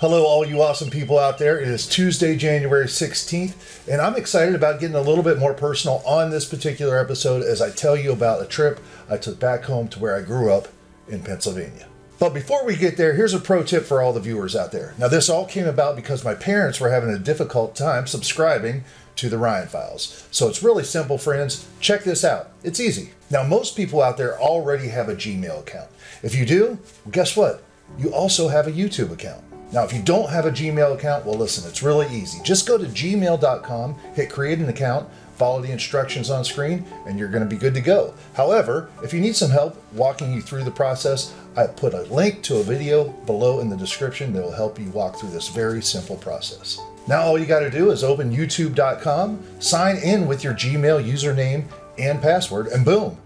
Hello, all you awesome people out there. It is Tuesday, January 16th, and I'm excited about getting a little bit more personal on this particular episode as I tell you about a trip I took back home to where I grew up in Pennsylvania. But before we get there, here's a pro tip for all the viewers out there. Now, this all came about because my parents were having a difficult time subscribing to the Ryan Files. So it's really simple, friends. Check this out. It's easy. Now, most people out there already have a Gmail account. If you do, well, guess what? You also have a YouTube account. Now, if you don't have a Gmail account, well, listen, it's really easy. Just go to gmail.com, hit create an account, follow the instructions on screen, and you're going to be good to go. However, if you need some help walking you through the process, I put a link to a video below in the description that will help you walk through this very simple process. Now, all you got to do is open youtube.com, sign in with your Gmail username and password, and boom,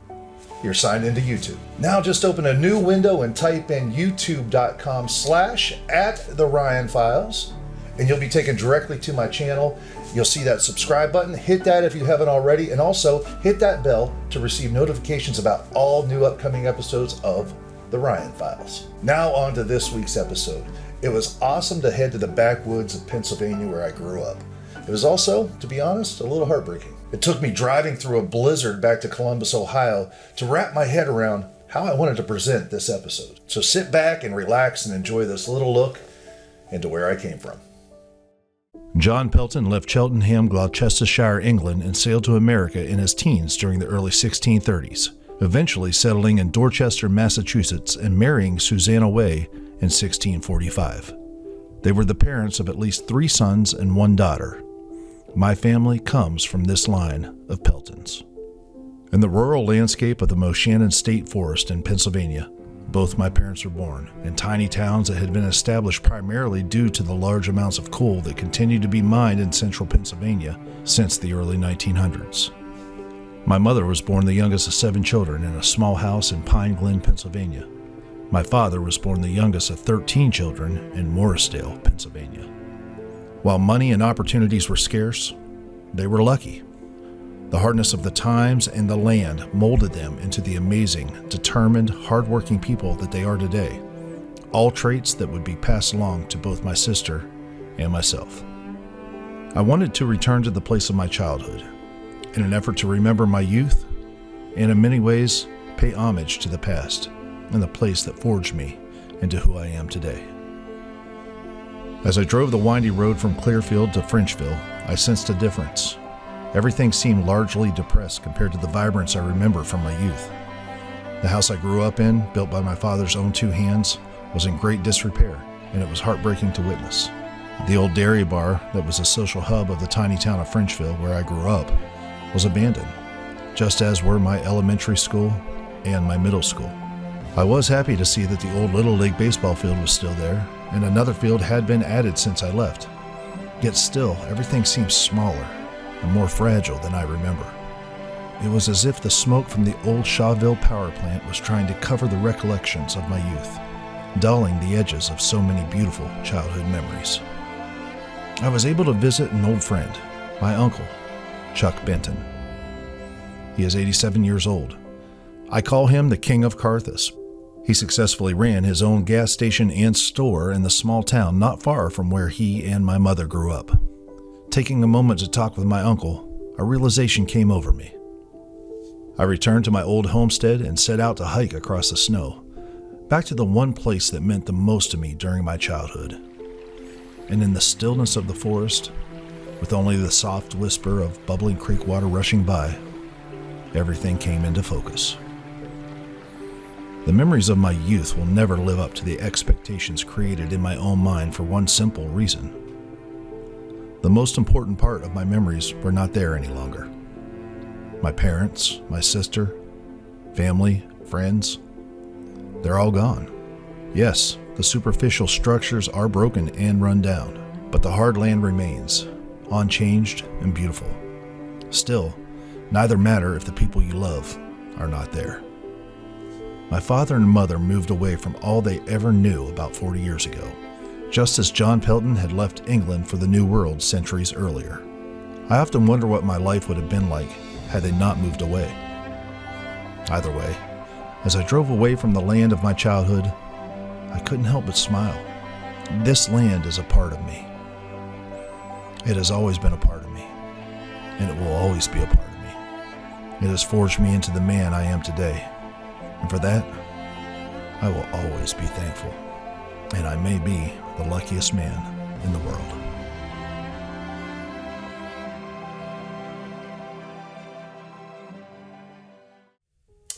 you're signed into YouTube. Now just open a new window and type in youtube.com/@theryanfiles, and you'll be taken directly to my channel. You'll see that subscribe button. Hit that if you haven't already, and also hit that bell to receive notifications about all new upcoming episodes of The Ryan Files. Now on to this week's episode. It was awesome to head to the backwoods of Pennsylvania where I grew up. It was also, to be honest, a little heartbreaking. It took me driving through a blizzard back to Columbus, Ohio, to wrap my head around how I wanted to present this episode. So sit back and relax and enjoy this little look into where I came from. John Pelton left Cheltenham, Gloucestershire, England, and sailed to America in his teens during the early 1630s, eventually settling in Dorchester, Massachusetts, and marrying Susanna Way in 1645. They were the parents of at least 3 sons and 1 daughter. My family comes from this line of Peltons. In the rural landscape of the Moshannon State Forest in Pennsylvania, both my parents were born, in tiny towns that had been established primarily due to the large amounts of coal that continued to be mined in central Pennsylvania since the early 1900s. My mother was born the youngest of 7 children in a small house in Pine Glen, Pennsylvania. My father was born the youngest of 13 children in Morrisdale, Pennsylvania. While money and opportunities were scarce, they were lucky. The hardness of the times and the land molded them into the amazing, determined, hardworking people that they are today, all traits that would be passed along to both my sister and myself. I wanted to return to the place of my childhood in an effort to remember my youth and in many ways pay homage to the past and the place that forged me into who I am today. As I drove the windy road from Clearfield to Frenchville, I sensed a difference. Everything seemed largely depressed compared to the vibrance I remember from my youth. The house I grew up in, built by my father's own 2 hands, was in great disrepair, and it was heartbreaking to witness. The old dairy bar that was a social hub of the tiny town of Frenchville where I grew up was abandoned, just as were my elementary school and my middle school. I was happy to see that the old Little League baseball field was still there, and another field had been added since I left. Yet still, everything seemed smaller and more fragile than I remember. It was as if the smoke from the old Shawville power plant was trying to cover the recollections of my youth, dulling the edges of so many beautiful childhood memories. I was able to visit an old friend, my uncle, Chuck Benton. He is 87 years old. I call him the King of Carthus. He successfully ran his own gas station and store in the small town not far from where he and my mother grew up. Taking a moment to talk with my uncle, a realization came over me. I returned to my old homestead and set out to hike across the snow, back to the one place that meant the most to me during my childhood. And in the stillness of the forest, with only the soft whisper of bubbling creek water rushing by, everything came into focus. The memories of my youth will never live up to the expectations created in my own mind for one simple reason. The most important part of my memories were not there any longer. My parents, my sister, family, friends, they're all gone. Yes, the superficial structures are broken and run down, but the hard land remains, unchanged and beautiful. Still, neither matter if the people you love are not there. My father and mother moved away from all they ever knew about 40 years ago, just as John Pelton had left England for the New World centuries earlier. I often wonder what my life would have been like had they not moved away. Either way, as I drove away from the land of my childhood, I couldn't help but smile. This land is a part of me. It has always been a part of me, and it will always be a part of me. It has forged me into the man I am today, and for that, I will always be thankful, and I may be the luckiest man in the world.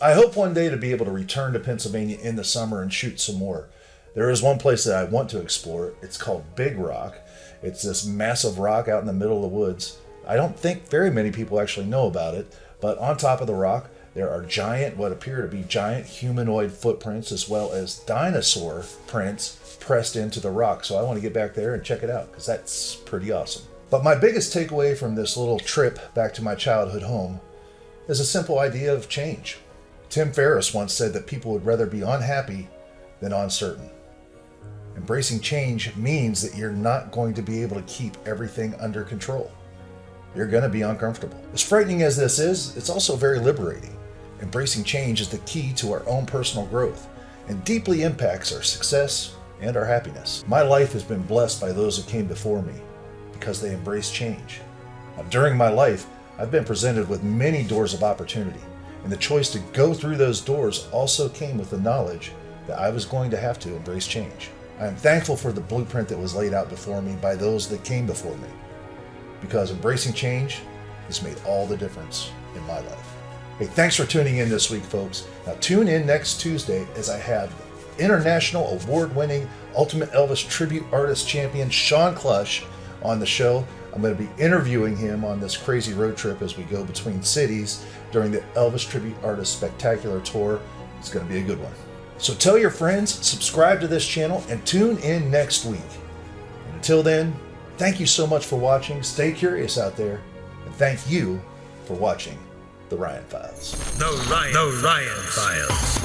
I hope one day to be able to return to Pennsylvania in the summer and shoot some more. There is one place that I want to explore. It's called Big Rock. It's this massive rock out in the middle of the woods. I don't think very many people actually know about it, but on top of the rock, there are giant, what appear to be giant humanoid footprints, as well as dinosaur prints pressed into the rock. So I want to get back there and check it out, because that's pretty awesome. But my biggest takeaway from this little trip back to my childhood home is a simple idea of change. Tim Ferriss once said that people would rather be unhappy than uncertain. Embracing change means that you're not going to be able to keep everything under control. You're going to be uncomfortable. As frightening as this is, it's also very liberating. Embracing change is the key to our own personal growth and deeply impacts our success and our happiness. My life has been blessed by those who came before me because they embraced change. Now, during my life, I've been presented with many doors of opportunity, and the choice to go through those doors also came with the knowledge that I was going to have to embrace change. I am thankful for the blueprint that was laid out before me by those that came before me, because embracing change has made all the difference in my life. Hey, thanks for tuning in this week, folks. Now tune in next Tuesday as I have international award-winning Ultimate Elvis Tribute Artist Champion Sean Clush on the show. I'm going to be interviewing him on this crazy road trip as we go between cities during the Elvis Tribute Artist Spectacular Tour. It's going to be a good one. So tell your friends, subscribe to this channel, and tune in next week. And until then, thank you so much for watching. Stay curious out there, and thank you for watching The Ryan Files. The Ryan Files.